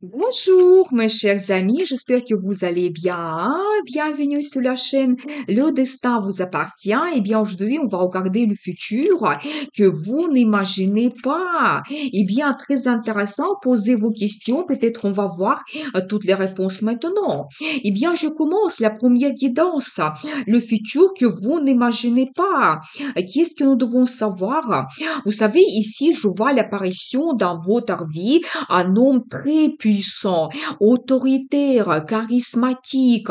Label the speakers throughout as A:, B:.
A: Bonjour, mes chers amis, j'espère que vous allez bien. Bienvenue sur la chaîne Le Destin vous appartient. Eh bien, aujourd'hui, on va regarder le futur que vous n'imaginez pas. Eh bien, très intéressant, posez vos questions. Peut-être on va voir toutes les réponses maintenant. Eh bien, je commence la première guidance. Le futur que vous n'imaginez pas. Qu'est-ce que nous devons savoir? Vous savez, ici, je vois l'apparition dans votre vie un homme très puissant, autoritaire, charismatique.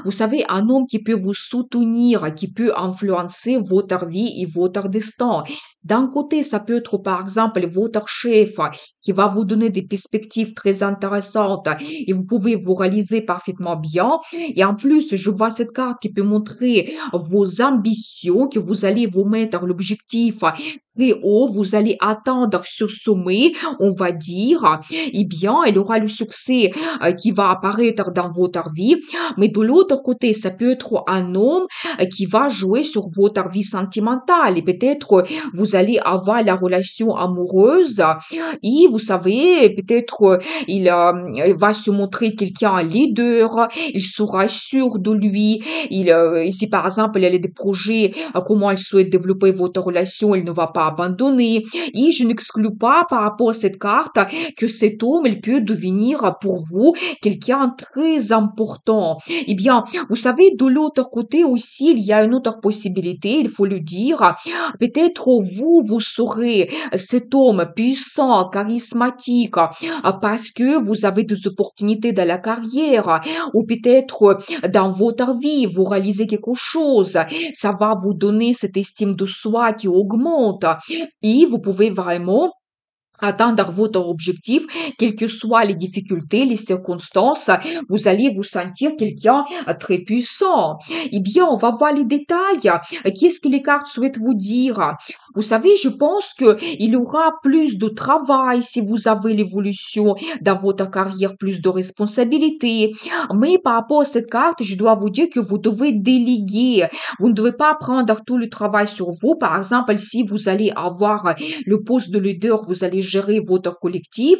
A: Vous savez, un homme qui peut vous soutenir, qui peut influencer votre vie et votre destin. D'un côté, ça peut être par exemple votre chef qui va vous donner des perspectives très intéressantes et vous pouvez vous réaliser parfaitement bien. Et en plus, je vois cette carte qui peut montrer vos ambitions, que vous allez vous mettre l'objectif très haut, vous allez atteindre ce sommet, on va dire. Eh bien, elle aura le succès qui va apparaître dans votre vie. Mais de l'autre côté, ça peut être un homme qui va jouer sur votre vie sentimentale et peut-être vous allez avoir la relation amoureuse et vous savez, peut-être il va se montrer quelqu'un leader, il sera sûr de lui, si par exemple elle a des projets, comment elle souhaite développer votre relation, il ne va pas abandonner. Et je n'exclus pas par rapport à cette carte que cet homme, il peut devenir pour vous quelqu'un très important. Eh bien, vous savez, de l'autre côté aussi, il y a une autre possibilité, il faut le dire. Peut-être vous, vous serez cet homme puissant, charismatique, parce que vous avez des opportunités dans la carrière, ou peut-être dans votre vie, vous réalisez quelque chose, ça va vous donner cette estime de soi qui augmente, et vous pouvez vraiment atteindre votre objectif, quelles que soient les difficultés, les circonstances, vous allez vous sentir quelqu'un très puissant. Eh bien, on va voir les détails. Qu'est-ce que les cartes souhaitent vous dire? Vous savez, je pense que il y aura plus de travail si vous avez l'évolution dans votre carrière, plus de responsabilités. Mais par rapport à cette carte, je dois vous dire que vous devez déléguer. Vous ne devez pas prendre tout le travail sur vous. Par exemple, si vous allez avoir le poste de leader, vous allez gérer votre collectif.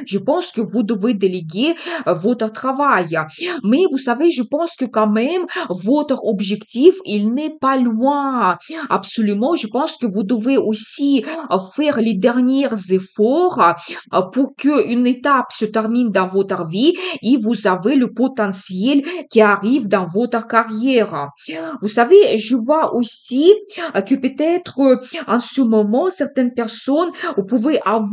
A: Je pense que vous devez déléguer votre travail. Mais vous savez, je pense que quand même, votre objectif, il n'est pas loin. Absolument, je pense que vous devez aussi faire les derniers efforts pour qu'une étape se termine dans votre vie et vous avez le potentiel qui arrive dans votre carrière. Vous savez, je vois aussi que peut-être en ce moment, certaines personnes, vous pouvez avoir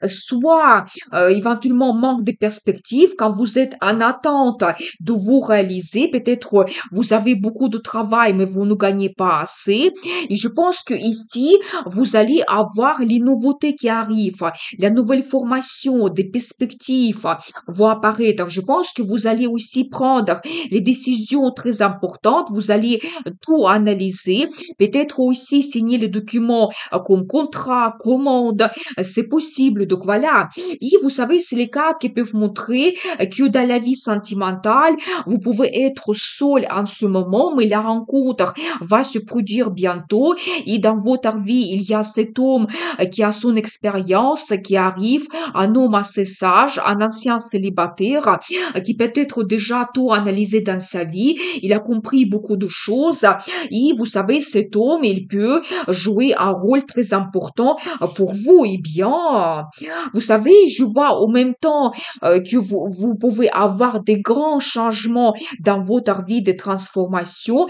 A: soit éventuellement manque de perspective quand vous êtes en attente de vous réaliser. Peut-être vous avez beaucoup de travail, mais vous ne gagnez pas assez. Et je pense que ici, vous allez avoir les nouveautés qui arrivent, la nouvelle formation, des perspectives vont apparaître. Je pense que vous allez aussi prendre les décisions très importantes. Vous allez tout analyser, peut-être aussi signer les documents comme contrat, commande, c'est possible. Donc voilà. Et vous savez, c'est les cartes qui peuvent montrer que dans la vie sentimentale, vous pouvez être seul en ce moment, mais la rencontre va se produire bientôt. Et dans votre vie, il y a cet homme qui a son expérience, qui arrive, un homme assez sage, un ancien célibataire, qui peut-être déjà tout analysé dans sa vie. Il a compris beaucoup de choses. Et vous savez, cet homme, il peut jouer un rôle très important pour vous. Eh bien, vous savez, je vois en même temps que vous pouvez avoir des grands changements dans votre vie, des transformations.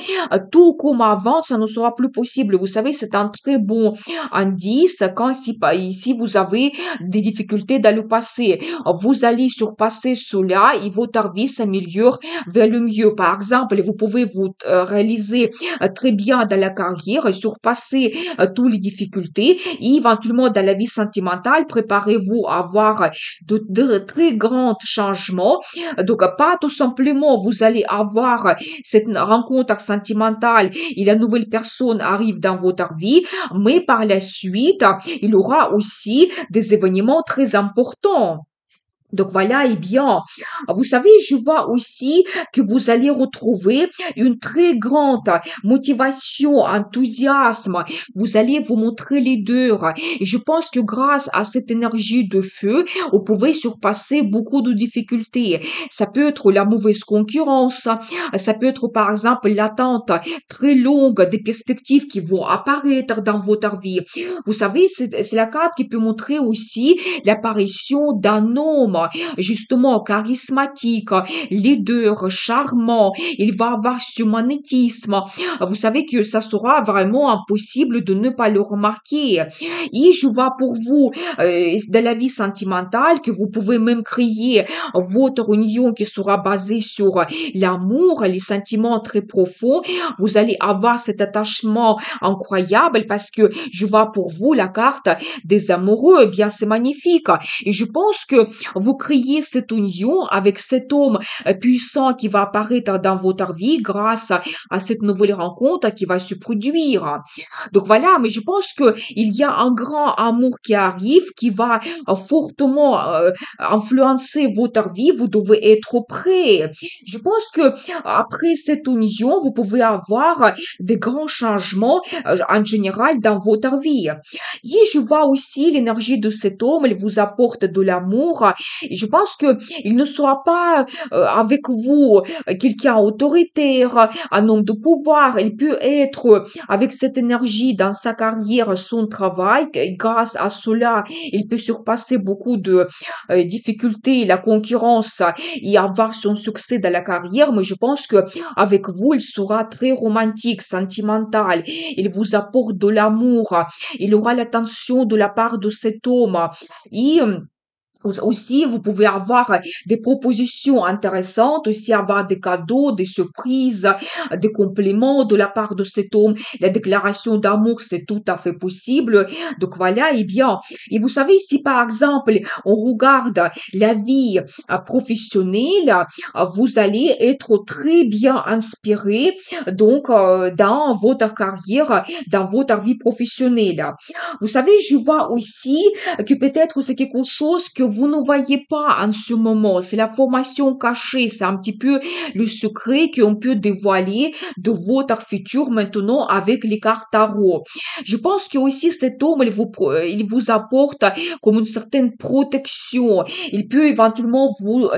A: Tout comme avant, ça ne sera plus possible. Vous savez, c'est un très bon indice quand si vous avez des difficultés dans le passé. Vous allez surpasser cela et votre vie s'améliore vers le mieux. Par exemple, vous pouvez vous réaliser très bien dans la carrière, surpasser toutes les difficultés et éventuellement dans la vie sentimentale, préparez-vous à avoir de très grands changements. Donc, pas tout simplement, vous allez avoir cette rencontre sentimentale et la nouvelle personne arrive dans votre vie, mais par la suite, il y aura aussi des événements très importants. Donc voilà, eh bien, vous savez, je vois aussi que vous allez retrouver une très grande motivation, enthousiasme. Vous allez vous montrer leader. Et je pense que grâce à cette énergie de feu, vous pouvez surpasser beaucoup de difficultés. Ça peut être la mauvaise concurrence. Ça peut être, par exemple, l'attente très longue des perspectives qui vont apparaître dans votre vie. Vous savez, c'est la carte qui peut montrer aussi l'apparition d'un homme, justement, charismatique, leader, charmant. Il va avoir ce magnétisme. Vous savez que ça sera vraiment impossible de ne pas le remarquer. Et je vois pour vous, de la vie sentimentale, que vous pouvez même créer votre union qui sera basée sur l'amour, les sentiments très profonds. Vous allez avoir cet attachement incroyable parce que je vois pour vous la carte des amoureux. Eh bien, c'est magnifique. Et je pense que vous créez cette union avec cet homme puissant qui va apparaître dans votre vie grâce à cette nouvelle rencontre qui va se produire. Donc voilà, mais je pense que il y a un grand amour qui arrive, qui va fortement influencer votre vie. Vous devez être prêt. Je pense que après cette union, vous pouvez avoir des grands changements en général dans votre vie. Et je vois aussi l'énergie de cet homme, il vous apporte de l'amour. Et je pense que il ne sera pas avec vous quelqu'un autoritaire, un homme de pouvoir. Il peut être avec cette énergie dans sa carrière, son travail. Et grâce à cela, il peut surpasser beaucoup de difficultés, la concurrence et avoir son succès dans la carrière. Mais je pense que avec vous, il sera très romantique, sentimental. Il vous apporte de l'amour. Il aura l'attention de la part de cet homme. Et aussi, vous pouvez avoir des propositions intéressantes, aussi avoir des cadeaux, des surprises, des compliments de la part de cet homme. La déclaration d'amour, c'est tout à fait possible. Donc voilà, eh bien, et vous savez, si par exemple, on regarde la vie professionnelle, vous allez être très bien inspiré, donc, dans votre carrière, dans votre vie professionnelle. Vous savez, je vois aussi que peut-être c'est quelque chose que vous ne voyez pas en ce moment. C'est la formation cachée. C'est un petit peu le secret qu'on peut dévoiler de votre futur maintenant avec les cartes tarot. Je pense que aussi cet homme, il vous apporte comme une certaine protection. Il peut éventuellement vous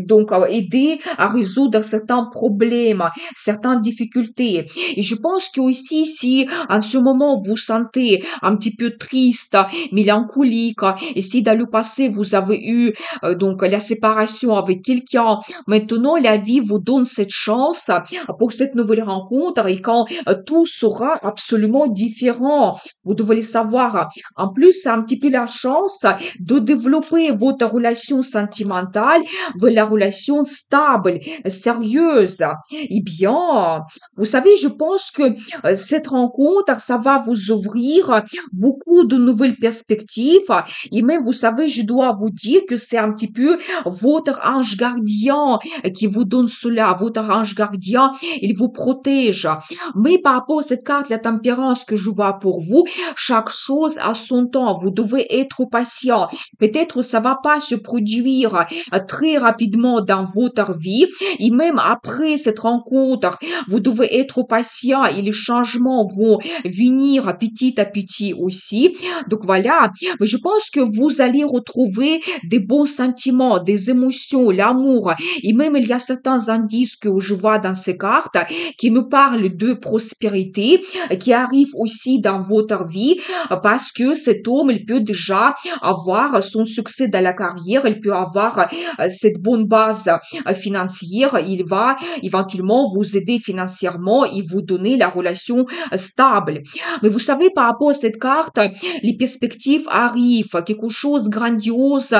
A: donc aider à résoudre certains problèmes, certaines difficultés. Et je pense que aussi si en ce moment vous sentez un petit peu triste, mélancolique, et si dans le passé vous avez eu donc la séparation avec quelqu'un, maintenant la vie vous donne cette chance pour cette nouvelle rencontre et quand tout sera absolument différent. Vous devez le savoir. En plus, c'est un petit peu la chance de développer votre relation sentimentale vers la relation stable, sérieuse. Eh bien, vous savez, je pense que cette rencontre, ça va vous ouvrir beaucoup de nouvelles perspectives. Et même, vous savez, je dois vous dire que c'est un petit peu votre ange gardien qui vous donne cela. Votre ange gardien, il vous protège. Mais par rapport à cette carte, la tempérance que je vois pour vous, chaque chose a son temps. Vous devez être patient. Peut-être ça va pas se produire très rapidement dans votre vie. Et même après cette rencontre, vous devez être patient et les changements vont venir petit à petit aussi. Donc voilà, mais je pense que vous allez retrouver des bons sentiments, des émotions, l'amour. Et même il y a certains indices que je vois dans ces cartes qui me parlent de prospérité, qui arrivent aussi dans votre vie parce que cet homme, il peut déjà avoir son succès dans la carrière, il peut avoir cette bonne base financière, il va éventuellement vous aider financièrement et vous donner la relation stable. Mais vous savez, par rapport à cette carte, les perspectives arrivent, quelque chose de grandiose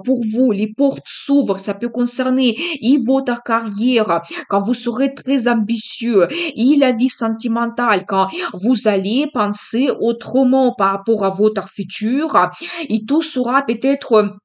A: pour vous, les portes s'ouvrent, ça peut concerner et votre carrière, quand vous serez très ambitieux, et la vie sentimentale, quand vous allez penser autrement par rapport à votre futur, et tout sera peut-être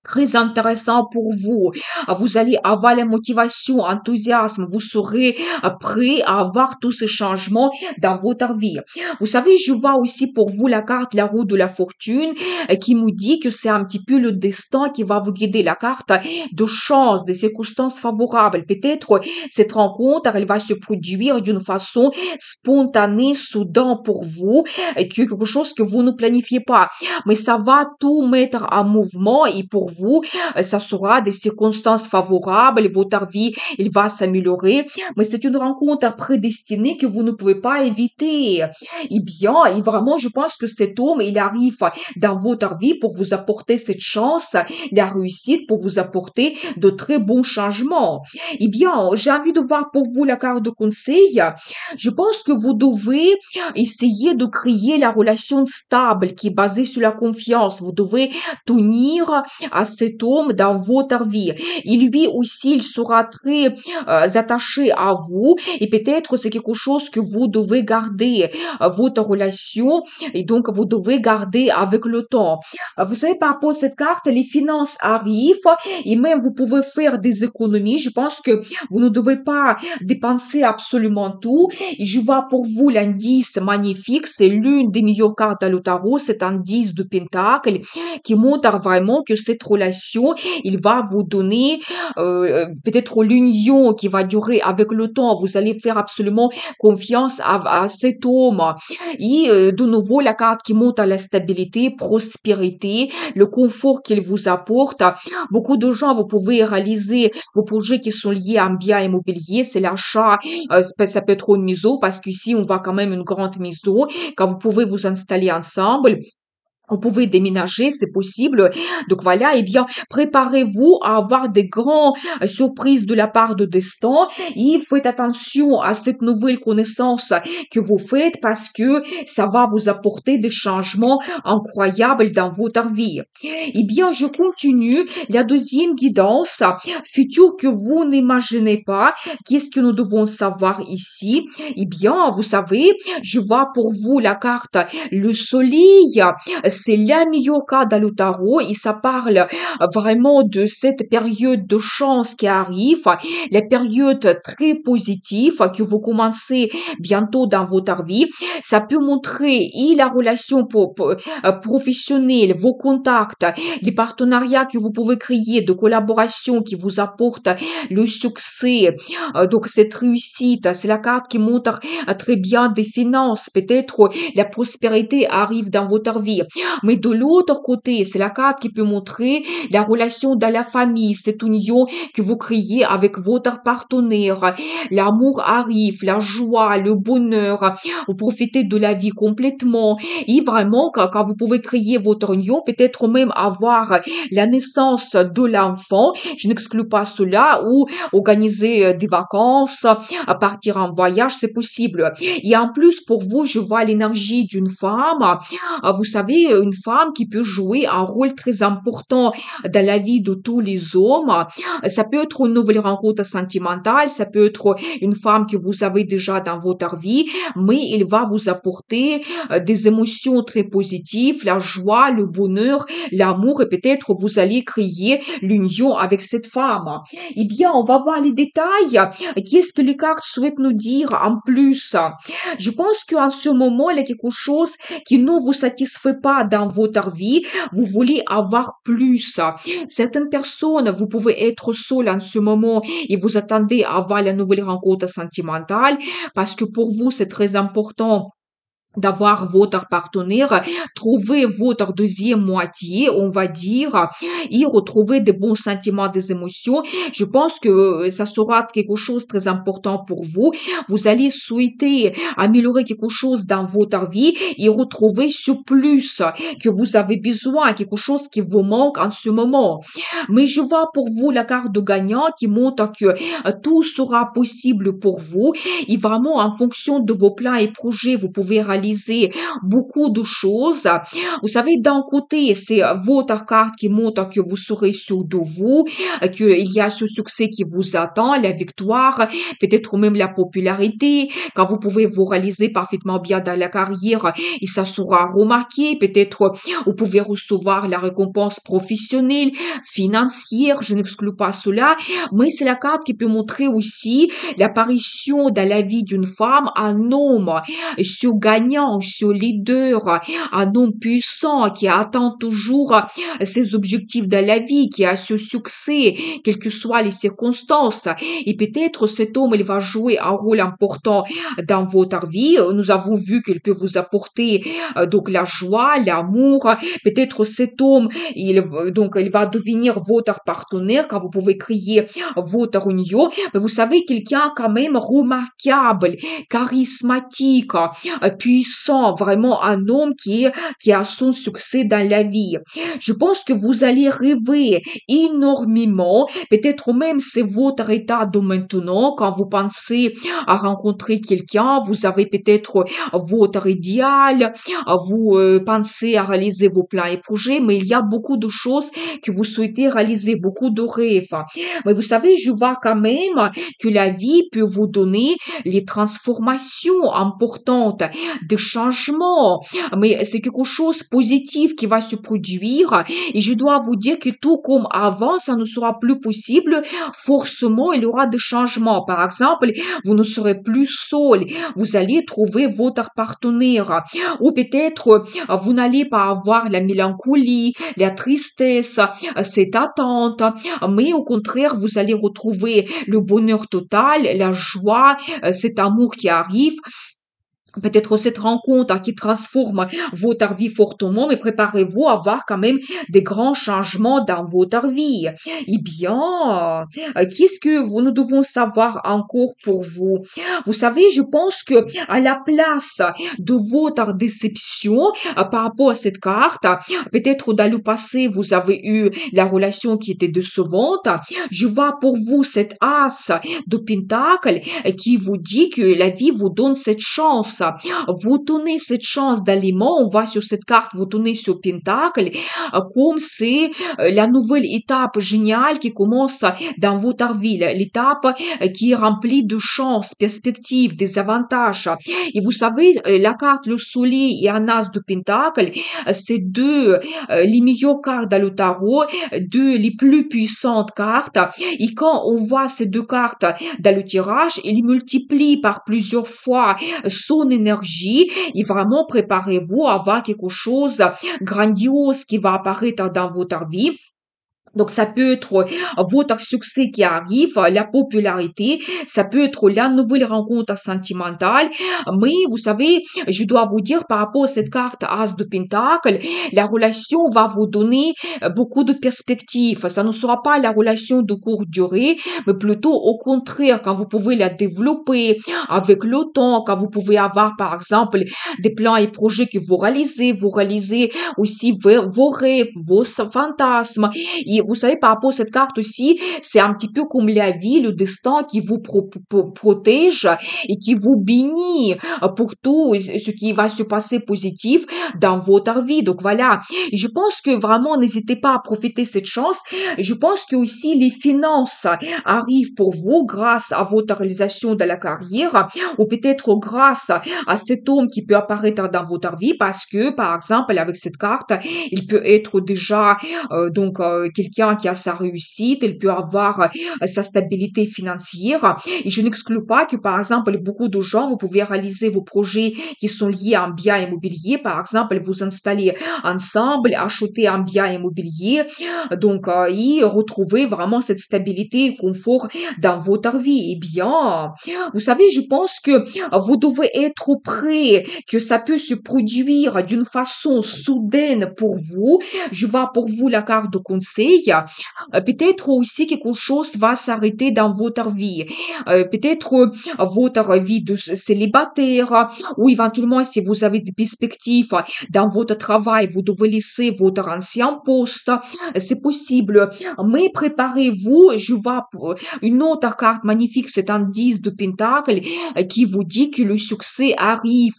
A: très intéressant pour vous. Vous allez avoir la motivation, enthousiasme, vous serez prêt à avoir tous ces changements dans votre vie. Vous savez, je vois aussi pour vous la carte, la roue de la fortune, qui nous dit que c'est un petit peu le destin qui va vous guider, la carte de chance, des circonstances favorables. Peut-être cette rencontre, elle va se produire d'une façon spontanée, soudain pour vous, et quelque chose que vous ne planifiez pas. Mais ça va tout mettre en mouvement et pour vous, ça sera des circonstances favorables, votre vie, il va s'améliorer, mais c'est une rencontre prédestinée que vous ne pouvez pas éviter. Eh bien, et vraiment, je pense que cet homme, il arrive dans votre vie pour vous apporter cette chance, la réussite, pour vous apporter de très bons changements. Eh bien, j'ai envie de voir pour vous la carte de conseil. Je pense que vous devez essayer de créer la relation stable qui est basée sur la confiance. Vous devez tenir à cet homme dans votre vie. Et lui aussi, il sera très attaché à vous et peut-être c'est quelque chose que vous devez garder, votre relation, et donc vous devez garder avec le temps. Vous savez, par rapport à cette carte, les finances arrivent et même vous pouvez faire des économies. Je pense que vous ne devez pas dépenser absolument tout. Et je vois pour vous l'indice magnifique, c'est l'une des meilleures cartes à l'Otaro, c'est un 10 de Pentacle qui montre vraiment que cette relation, il va vous donner peut-être l'union qui va durer avec le temps. Vous allez faire absolument confiance à cet homme. Et de nouveau, la carte qui montre à la stabilité, prospérité, le confort qu'il vous apporte. Beaucoup de gens, vous pouvez réaliser vos projets qui sont liés à un bien immobilier, c'est l'achat, ça peut être une maison, parce qu'ici, on voit quand même une grande maison, quand vous pouvez vous installer ensemble. Vous pouvez déménager, c'est possible. Donc voilà, eh bien, préparez-vous à avoir des grandes surprises de la part de destin. Et faites attention à cette nouvelle connaissance que vous faites parce que ça va vous apporter des changements incroyables dans votre vie. Eh bien, je continue. La deuxième guidance, futur que vous n'imaginez pas. Qu'est-ce que nous devons savoir ici? Eh bien, vous savez, je vois pour vous la carte le soleil, c'est la meilleure carte dans le tarot et ça parle vraiment de cette période de chance qui arrive, la période très positive que vous commencez bientôt dans votre vie. Ça peut montrer et la relation professionnelle, vos contacts, les partenariats que vous pouvez créer, de collaboration qui vous apportent le succès. Donc cette réussite, c'est la carte qui montre très bien des finances. Peut-être la prospérité arrive dans votre vie. Mais de l'autre côté, c'est la carte qui peut montrer la relation dans la famille, cette union que vous créez avec votre partenaire. L'amour arrive, la joie, le bonheur. Vous profitez de la vie complètement. Et vraiment, quand vous pouvez créer votre union, peut-être même avoir la naissance de l'enfant, je n'exclus pas cela, ou organiser des vacances, partir en voyage, c'est possible. Et en plus, pour vous, je vois l'énergie d'une femme. Vous savez, une femme qui peut jouer un rôle très important dans la vie de tous les hommes. Ça peut être une nouvelle rencontre sentimentale, ça peut être une femme que vous avez déjà dans votre vie, mais il va vous apporter des émotions très positives, la joie, le bonheur, l'amour, et peut-être vous allez créer l'union avec cette femme. Eh bien, on va voir les détails. Qu'est-ce que les cartes souhaitent nous dire en plus? Je pense qu'en ce moment, il y a quelque chose qui ne vous satisfait pas dans votre vie. Vous voulez avoir plus. Certaines personnes, vous pouvez être seul en ce moment et vous attendez à avoir la nouvelle rencontre sentimentale parce que pour vous, c'est très important d'avoir votre partenaire, trouver votre deuxième moitié, on va dire, et retrouver des bons sentiments, des émotions. Je pense que ça sera quelque chose de très important pour vous. Vous allez souhaiter améliorer quelque chose dans votre vie et retrouver ce plus que vous avez besoin, quelque chose qui vous manque en ce moment. Mais je vois pour vous la carte de gagnant qui montre que tout sera possible pour vous et vraiment en fonction de vos plans et projets, vous pouvez réaliser réaliser beaucoup de choses. Vous savez, d'un côté, c'est votre carte qui montre que vous serez sûr de vous, qu'il y a ce succès qui vous attend, la victoire, peut-être même la popularité, quand vous pouvez vous réaliser parfaitement bien dans la carrière et ça sera remarqué, peut-être vous pouvez recevoir la récompense professionnelle, financière, je n'exclus pas cela, mais c'est la carte qui peut montrer aussi l'apparition dans la vie d'une femme, un homme, ce gagnant, ce leader, un homme puissant qui atteint toujours ses objectifs dans la vie, qui a ce succès, quelles que soient les circonstances. Et peut-être cet homme, il va jouer un rôle important dans votre vie. Nous avons vu qu'il peut vous apporter donc la joie, l'amour. Peut-être cet homme, il va devenir votre partenaire quand vous pouvez créer votre union. Mais vous savez, quelqu'un quand même remarquable, charismatique, puissant, vraiment un homme qui a son succès dans la vie. Je pense que vous allez rêver énormément, peut-être même c'est votre état de maintenant, quand vous pensez à rencontrer quelqu'un, vous avez peut-être votre idéal, vous pensez à réaliser vos plans et projets, mais il y a beaucoup de choses que vous souhaitez réaliser, beaucoup de rêves. Mais vous savez, je vois quand même que la vie peut vous donner les transformations importantes, des changements, mais c'est quelque chose de positif qui va se produire et je dois vous dire que tout comme avant, ça ne sera plus possible. Forcément, il y aura des changements. Par exemple, vous ne serez plus seul. Vous allez trouver votre partenaire. Ou peut-être, vous n'allez pas avoir la mélancolie, la tristesse, cette attente. Mais au contraire, vous allez retrouver le bonheur total, la joie, cet amour qui arrive. Peut-être cette rencontre qui transforme votre vie fortement, mais préparez-vous à avoir quand même des grands changements dans votre vie. Eh bien, qu'est-ce que nous devons savoir encore pour vous? Vous savez, je pense que à la place de votre déception par rapport à cette carte, peut-être dans le passé, vous avez eu la relation qui était décevante. Je vois pour vous cette as de pentacle qui vous dit que la vie vous donne cette chance. Vous tenez cette chance d'aliment, on voit sur cette carte, vous tenez ce pentacle, comme c'est la nouvelle étape géniale qui commence dans votre vie, l'étape qui est remplie de chances, perspectives, des avantages. Et vous savez, la carte le soleil et un as de pentacle, c'est deux les meilleures cartes dans le tarot, deux les plus puissantes cartes. Et quand on voit ces deux cartes dans le tirage, il multiplie par plusieurs fois son énergie et vraiment préparez-vous à avoir quelque chose grandiose qui va apparaître dans votre vie. Donc, ça peut être votre succès qui arrive, la popularité, ça peut être la nouvelle rencontre sentimentale, mais vous savez, je dois vous dire par rapport à cette carte As de Pentacle, la relation va vous donner beaucoup de perspectives. Ça ne sera pas la relation de courte durée, mais plutôt au contraire, quand vous pouvez la développer avec le temps, quand vous pouvez avoir par exemple des plans et projets que vous réalisez aussi vos rêves, vos fantasmes, et vous savez, par rapport à cette carte aussi, c'est un petit peu comme la vie, le destin qui vous protège et qui vous bénit pour tout ce qui va se passer positif dans votre vie. Donc voilà. Et je pense que vraiment, n'hésitez pas à profiter de cette chance. Je pense que aussi les finances arrivent pour vous grâce à votre réalisation de la carrière ou peut-être grâce à cet homme qui peut apparaître dans votre vie parce que, par exemple, avec cette carte, il peut être déjà quelqu'un qui a sa réussite, il peut avoir sa stabilité financière. Et je n'exclus pas que, par exemple, beaucoup de gens, vous pouvez réaliser vos projets qui sont liés à un bien immobilier. Par exemple, vous installer ensemble, acheter un bien immobilier, et retrouver vraiment cette stabilité et confort dans votre vie. Eh bien, vous savez, je pense que vous devez être prêt, que ça peut se produire d'une façon soudaine pour vous. Je vois pour vous la carte de conseil peut-être aussi quelque chose va s'arrêter dans votre vie. Peut-être votre vie de célibataire ou éventuellement si vous avez des perspectives dans votre travail, vous devez laisser votre ancien poste. C'est possible. Mais préparez-vous, je vois une autre carte magnifique, c'est un 10 de Pentacle qui vous dit que le succès arrive,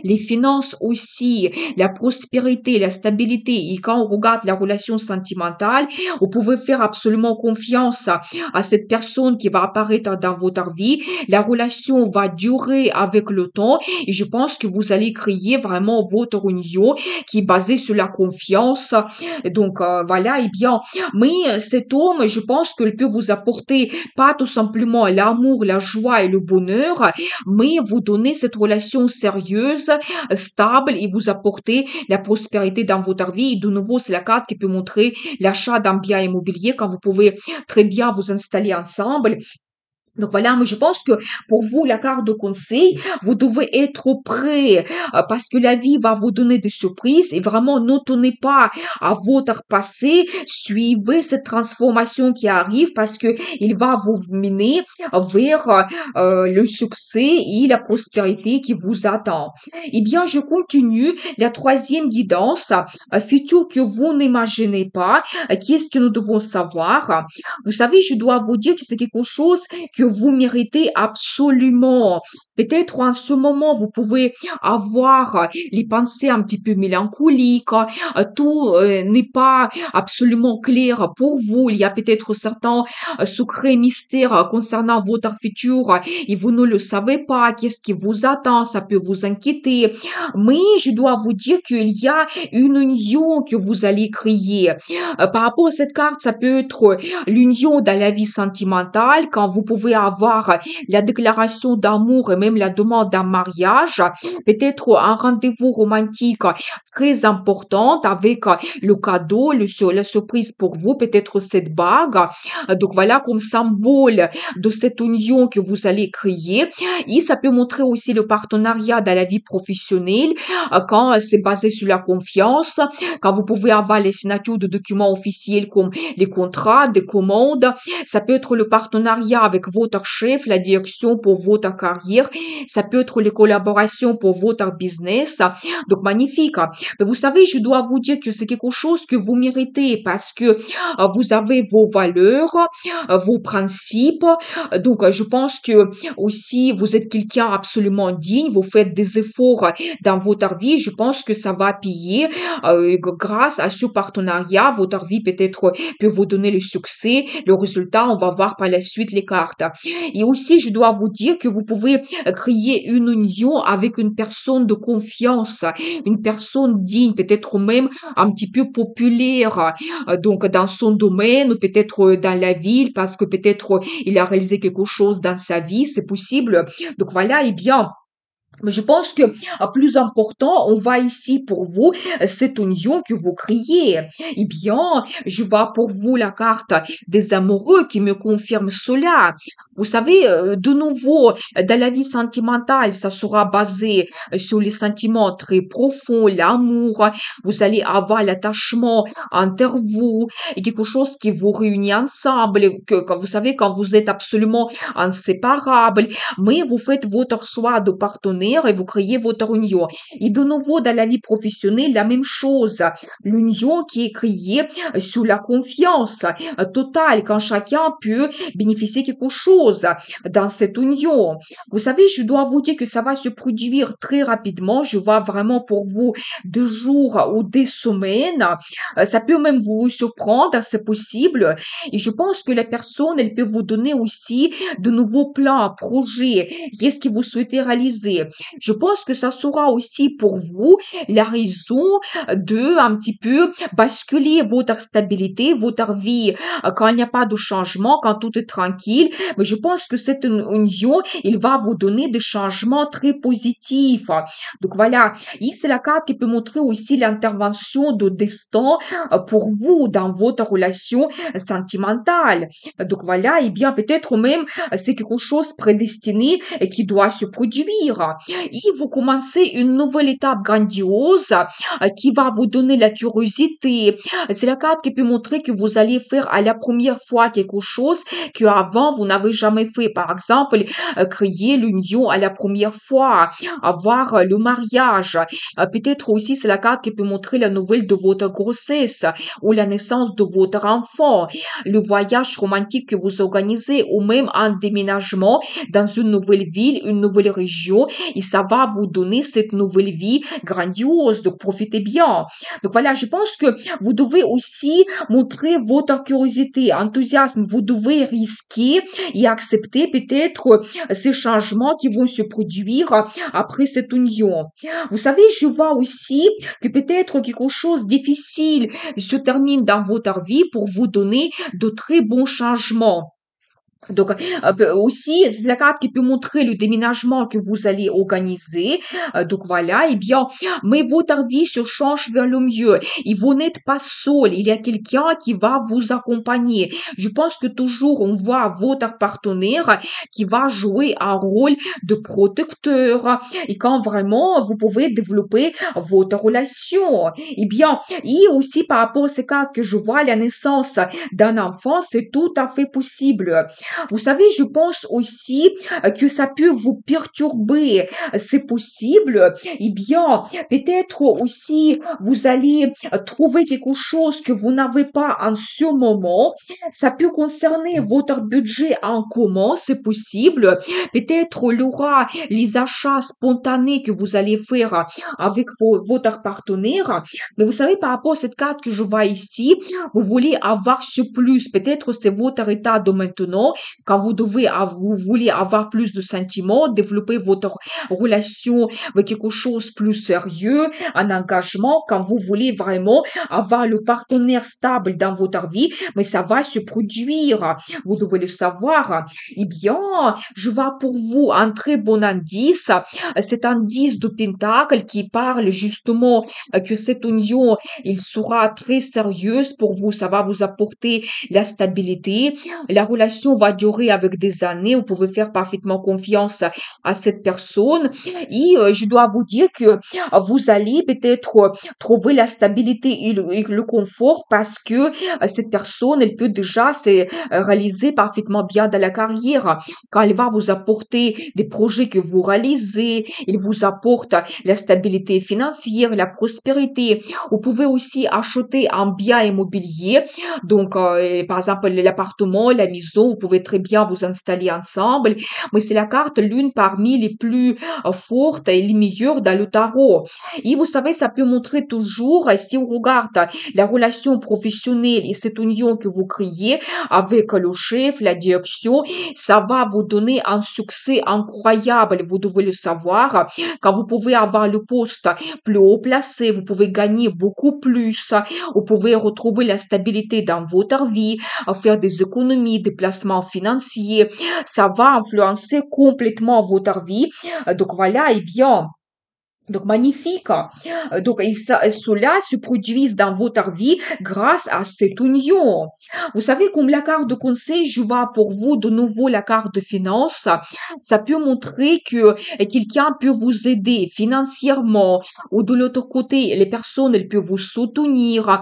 A: les finances aussi, la prospérité, la stabilité. Et quand on regarde la relation sentimentale, vous pouvez faire absolument confiance à cette personne qui va apparaître dans votre vie. La relation va durer avec le temps et je pense que vous allez créer vraiment votre union qui est basée sur la confiance. Donc voilà, et bien, mais cet homme, je pense qu'il peut vous apporter pas tout simplement l'amour, la joie et le bonheur, mais vous donner cette relation sérieuse, stable et vous apporter la prospérité dans votre vie. Et de nouveau, c'est la carte qui peut montrer l'achat d'un bien immobilier quand vous pouvez très bien vous installer ensemble. Donc voilà, mais je pense que pour vous, la carte de conseil, vous devez être prêt parce que la vie va vous donner des surprises et vraiment ne tenez pas à votre passé, suivez cette transformation qui arrive parce que il va vous mener vers le succès et la prospérité qui vous attend. Eh bien, je continue la troisième guidance, futur que vous n'imaginez pas. Qu'est-ce que nous devons savoir? Vous savez, je dois vous dire que c'est quelque chose que vous méritez absolument. Peut-être en ce moment, vous pouvez avoir les pensées un petit peu mélancoliques, tout n'est pas absolument clair pour vous. Il y a peut-être certains secrets mystères concernant votre futur et vous ne le savez pas. Qu'est-ce qui vous attend? Ça peut vous inquiéter. Mais je dois vous dire qu'il y a une union que vous allez créer. Par rapport à cette carte, ça peut être l'union dans la vie sentimentale, quand vous pouvez avoir la déclaration d'amour et même la demande d'un mariage, peut-être un rendez-vous romantique très important avec le cadeau, la surprise pour vous, peut-être cette bague. Donc voilà, comme symbole de cette union que vous allez créer. Et ça peut montrer aussi le partenariat dans la vie professionnelle, quand c'est basé sur la confiance, quand vous pouvez avoir les signatures de documents officiels comme les contrats, des commandes. Ça peut être le partenariat avec votre chef, la direction pour votre carrière. Ça peut être les collaborations pour votre business. Donc, magnifique. Mais vous savez, je dois vous dire que c'est quelque chose que vous méritez parce que vous avez vos valeurs, vos principes. Donc, je pense que aussi, vous êtes quelqu'un absolument digne. Vous faites des efforts dans votre vie. Je pense que ça va payer grâce à ce partenariat. Votre vie peut-être peut vous donner le succès. Le résultat, on va voir par la suite les cartes. Et aussi, je dois vous dire que vous pouvez créer une union avec une personne de confiance, une personne digne, peut-être même un petit peu populaire, donc dans son domaine, ou peut-être dans la ville, parce que peut-être il a réalisé quelque chose dans sa vie, c'est possible. Donc voilà, eh bien, mais je pense que plus important, on va ici pour vous cette union que vous créez. Eh bien, je vois pour vous la carte des amoureux qui me confirme cela. Vous savez, de nouveau, dans la vie sentimentale, ça sera basé sur les sentiments très profonds, l'amour. Vous allez avoir l'attachement entre vous et quelque chose qui vous réunit ensemble. Quand vous savez, quand vous êtes absolument inséparables, mais vous faites votre choix de partenaire et vous créez votre union. Et de nouveau, dans la vie professionnelle, la même chose. L'union qui est créée sur la confiance totale, quand chacun peut bénéficier quelque chose dans cette union. Vous savez, je dois vous dire que ça va se produire très rapidement. Je vois vraiment pour vous 2 jours ou des semaines. Ça peut même vous surprendre, c'est possible. Et je pense que la personne, elle peut vous donner aussi de nouveaux plans, projets. Qu'est-ce que vous souhaitez réaliser? Je pense que ça sera aussi pour vous la raison de un petit peu basculer votre stabilité, votre vie quand il n'y a pas de changement, quand tout est tranquille. Mais je pense que cette union, il va vous donner des changements très positifs. Donc voilà, et c'est la carte qui peut montrer aussi l'intervention de destin pour vous dans votre relation sentimentale. Donc voilà, et bien peut-être même c'est quelque chose prédestiné et qui doit se produire. Et vous commencez une nouvelle étape grandiose qui va vous donner la curiosité. C'est la carte qui peut montrer que vous allez faire à la première fois quelque chose que avant vous n'avez jamais fait. Par exemple, créer l'union à la première fois, avoir le mariage. Peut-être aussi c'est la carte qui peut montrer la nouvelle de votre grossesse ou la naissance de votre enfant, le voyage romantique que vous organisez ou même un déménagement dans une nouvelle ville, une nouvelle région et ça va vous donner cette nouvelle vie grandiose. Donc profitez bien. Donc voilà, je pense que vous devez aussi montrer votre curiosité, enthousiasme. Vous devez risquer et accepter peut-être ces changements qui vont se produire après cette union. Vous savez, je vois aussi que peut-être quelque chose de difficile se termine dans votre vie pour vous donner de très bons changements. Donc, aussi, c'est la carte qui peut montrer le déménagement que vous allez organiser. Donc, voilà, eh bien, mais votre vie se change vers le mieux. Et vous n'êtes pas seul. Il y a quelqu'un qui va vous accompagner. Je pense que toujours, on voit votre partenaire qui va jouer un rôle de protecteur. Et quand vraiment, vous pouvez développer votre relation. Eh bien, et aussi par rapport à ces cartes que je vois, la naissance d'un enfant, c'est tout à fait possible. Vous savez, je pense aussi que ça peut vous perturber. C'est possible. Eh bien, peut-être aussi vous allez trouver quelque chose que vous n'avez pas en ce moment. Ça peut concerner votre budget en commun, c'est possible. Peut-être il y aura les achats spontanés que vous allez faire avec votre partenaire. Mais vous savez, par rapport à cette carte que je vois ici, vous voulez avoir ce plus. Peut-être c'est votre état de maintenant quand vous voulez avoir plus de sentiments, développer votre relation avec quelque chose de plus sérieux, un engagement, quand vous voulez vraiment avoir le partenaire stable dans votre vie, mais ça va se produire. Vous devez le savoir. Eh bien, je vois pour vous un très bon indice. C'est un 10 de Pentacle qui parle justement que cette union, il sera très sérieuse pour vous. Ça va vous apporter la stabilité. La relation va durer avec des années. Vous pouvez faire parfaitement confiance à cette personne. Et je dois vous dire que vous allez peut-être trouver la stabilité et le confort parce que cette personne, elle peut déjà se réaliser parfaitement bien dans la carrière. Quand elle va vous apporter des projets que vous réalisez, il vous apporte la stabilité financière, la prospérité. Vous pouvez aussi acheter un bien immobilier. Donc, par exemple, l'appartement, la maison, vous pouvez très bien vous installer ensemble. Mais c'est la carte l'une parmi les plus fortes et les meilleures dans le tarot. Et vous savez, ça peut montrer toujours, si on regarde la relation professionnelle et cette union que vous créez avec le chef, la direction, ça va vous donner un succès incroyable. Vous devez le savoir. Quand vous pouvez avoir le poste plus haut placé, vous pouvez gagner beaucoup plus. Vous pouvez retrouver la stabilité dans votre vie, faire des économies, des placements financiers. Ça va influencer complètement votre vie. Donc voilà, et bien. Donc magnifique. Donc cela se produise dans votre vie grâce à cette union. Vous savez, comme la carte de conseil, je vois pour vous de nouveau la carte de finance. Ça peut montrer que quelqu'un peut vous aider financièrement ou de l'autre côté, les personnes, elles peuvent vous soutenir.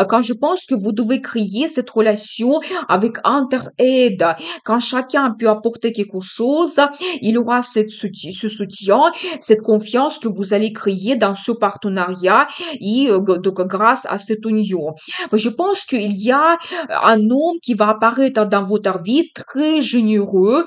A: Quand je pense que vous devez créer cette relation avec inter-aide, quand chacun peut apporter quelque chose, il aura ce soutien, cette confiance que vous allez créer dans ce partenariat et donc grâce à cette union. Je pense qu'il y a un homme qui va apparaître dans votre vie très généreux.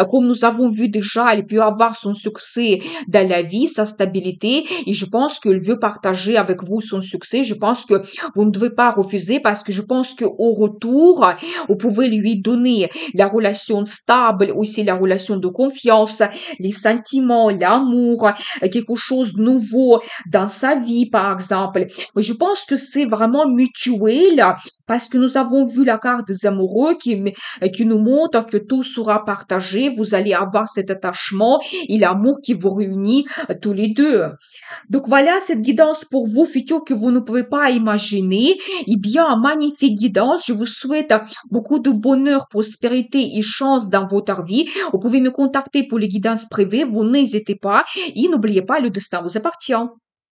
A: Comme nous avons vu déjà, il peut avoir son succès dans la vie, sa stabilité et je pense qu'il veut partager avec vous son succès. Je pense que vous ne devez pas refuser parce que je pense qu'au retour, vous pouvez lui donner la relation stable, aussi la relation de confiance, les sentiments, l'amour, quelque chose nouveau dans sa vie, par exemple. Mais je pense que c'est vraiment mutuel parce que nous avons vu la carte des amoureux qui nous montre que tout sera partagé. Vous allez avoir cet attachement et l'amour qui vous réunit tous les deux. Donc voilà cette guidance pour vous, futurs, que vous ne pouvez pas imaginer. Eh bien, magnifique guidance. Je vous souhaite beaucoup de bonheur, prospérité et chance dans votre vie. Vous pouvez me contacter pour les guidances privées. Vous n'hésitez pas. Et n'oubliez pas, le destin vous appartient.